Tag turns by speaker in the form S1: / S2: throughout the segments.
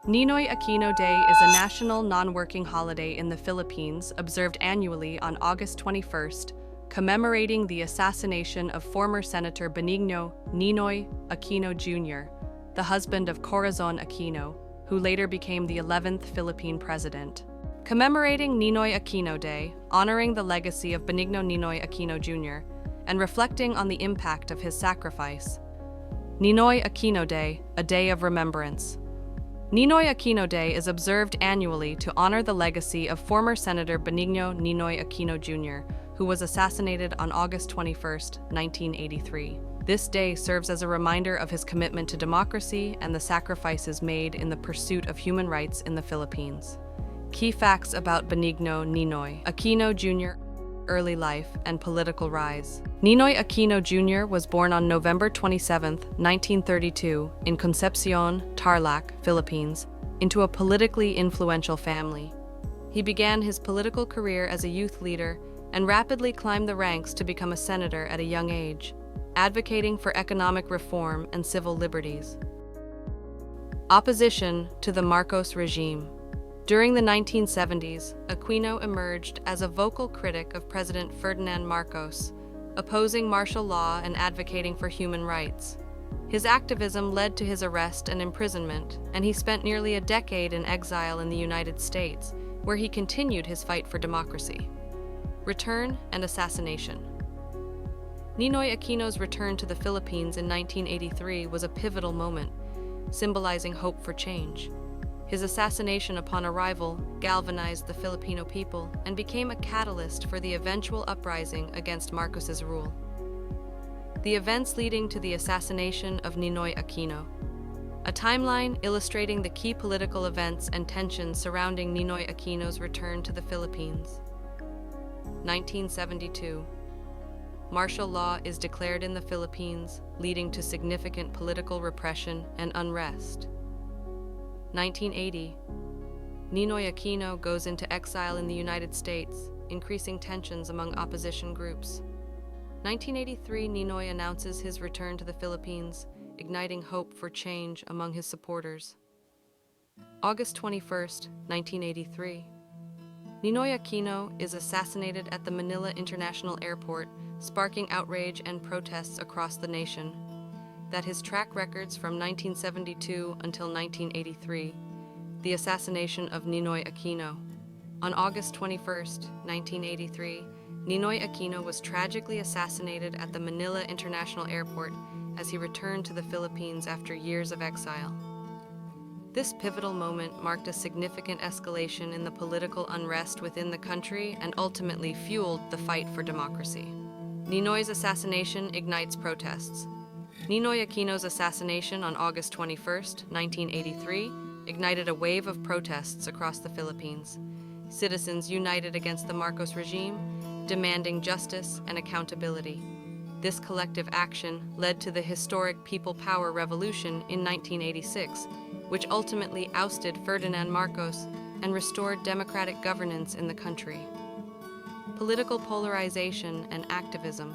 S1: Ninoy Aquino Day is a national non-working holiday in the Philippines observed annually on August 21st, commemorating the assassination of former Senator Benigno Ninoy Aquino Jr., the husband of Corazon Aquino, who later became the 11th Philippine president. Commemorating Ninoy Aquino Day, honoring the legacy of Benigno Ninoy Aquino Jr., and reflecting on the impact of his sacrifice. Ninoy Aquino Day, a day of remembrance. Ninoy Aquino Day is observed annually to honor the legacy of former Senator Benigno Ninoy Aquino Jr., who was assassinated on August 21, 1983. This day serves as a reminder of his commitment to democracy and the sacrifices made in the pursuit of human rights in the Philippines. Key facts about Benigno Ninoy Aquino Jr. Early life and political rise. Ninoy Aquino Jr. was born on November 27, 1932, in Concepcion, Tarlac, Philippines, into a politically influential family. He began his political career as a youth leader and rapidly climbed the ranks to become a senator at a young age, advocating for economic reform and civil liberties. Opposition to the Marcos regime. During the 1970s, Aquino emerged as a vocal critic of President Ferdinand Marcos, opposing martial law and advocating for human rights. His activism led to his arrest and imprisonment, and he spent nearly a decade in exile in the United States, where he continued his fight for democracy. Return and assassination. Ninoy Aquino's return to the Philippines in 1983 was a pivotal moment, symbolizing hope for change. His assassination upon arrival galvanized the Filipino people and became a catalyst for the eventual uprising against Marcos's rule. The events leading to the assassination of Ninoy Aquino. A timeline illustrating the key political events and tensions surrounding Ninoy Aquino's return to the Philippines. 1972. Martial law is declared in the Philippines, leading to significant political repression and unrest. 1980. Ninoy Aquino goes into exile in the United States, increasing tensions among opposition groups. 1983. Ninoy announces his return to the Philippines, igniting hope for change among his supporters. August 21, 1983. Ninoy Aquino is assassinated at the Manila International Airport, sparking outrage and protests across the nation. That his track records from 1972 until 1983, the assassination of Ninoy Aquino. On August 21, 1983, Ninoy Aquino was tragically assassinated at the Manila International Airport as he returned to the Philippines after years of exile. This pivotal moment marked a significant escalation in the political unrest within the country and ultimately fueled the fight for democracy. Ninoy's assassination ignites protests. Ninoy Aquino's assassination on August 21, 1983, ignited a wave of protests across the Philippines. Citizens united against the Marcos regime, demanding justice and accountability. This collective action led to the historic People Power Revolution in 1986, which ultimately ousted Ferdinand Marcos and restored democratic governance in the country. Political polarization and activism.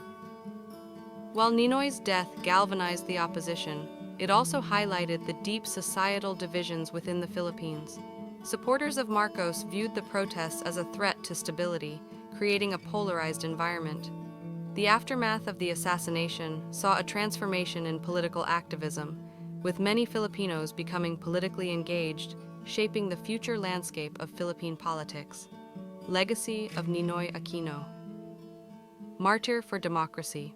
S1: While Ninoy's death galvanized the opposition, it also highlighted the deep societal divisions within the Philippines. Supporters of Marcos viewed the protests as a threat to stability, creating a polarized environment. The aftermath of the assassination saw a transformation in political activism, with many Filipinos becoming politically engaged, shaping the future landscape of Philippine politics. Legacy of Ninoy Aquino. Martyr for democracy.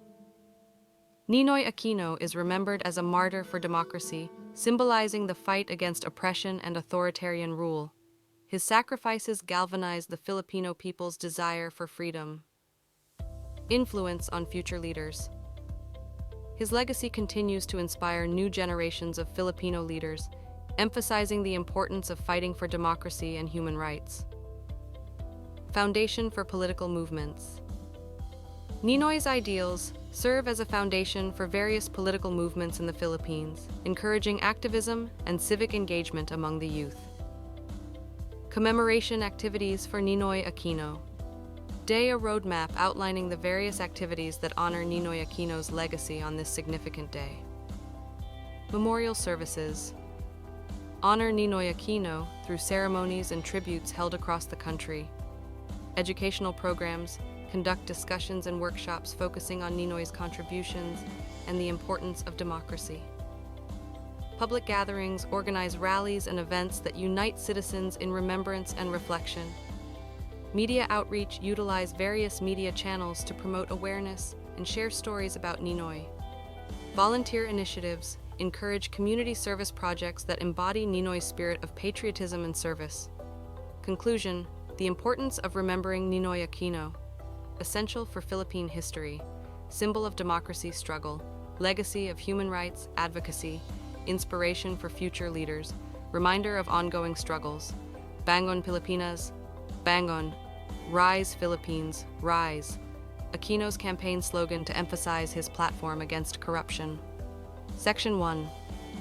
S1: Ninoy Aquino is remembered as a martyr for democracy, symbolizing the fight against oppression and authoritarian rule. His sacrifices galvanized the Filipino people's desire for freedom. Influence on future leaders. His legacy continues to inspire new generations of Filipino leaders, emphasizing the importance of fighting for democracy and human rights. Foundation for political movements. Ninoy's ideals serve as a foundation for various political movements in the Philippines, encouraging activism and civic engagement among the youth. Commemoration activities for Ninoy Aquino. Day, a roadmap outlining the various activities that honor Ninoy Aquino's legacy on this significant day. Memorial services. Honor Ninoy Aquino through ceremonies and tributes held across the country. Educational programs conduct discussions and workshops focusing on Ninoy's contributions and the importance of democracy. Public gatherings organize rallies and events that unite citizens in remembrance and reflection. Media outreach utilize various media channels to promote awareness and share stories about Ninoy. Volunteer initiatives encourage community service projects that embody Ninoy's spirit of patriotism and service. Conclusion: the importance of remembering Ninoy Aquino. Essential for Philippine history, symbol of democracy struggle, legacy of human rights advocacy, inspiration for future leaders, reminder of ongoing struggles. Bangon Pilipinas, Bangon, Rise Philippines, Rise. Aquino's campaign slogan to emphasize his platform against corruption. Section 1.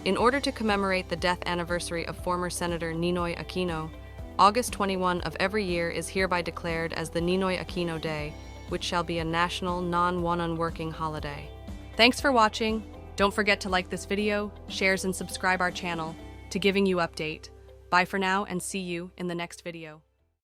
S1: In order to commemorate the death anniversary of former Senator Ninoy Aquino, August 21 of every year is hereby declared as the Ninoy Aquino Day, which shall be a national, non-one-on-working holiday. Thanks for watching. Don't forget to like this video, shares and subscribe our channel to giving you update. Bye for now and see you in the next video.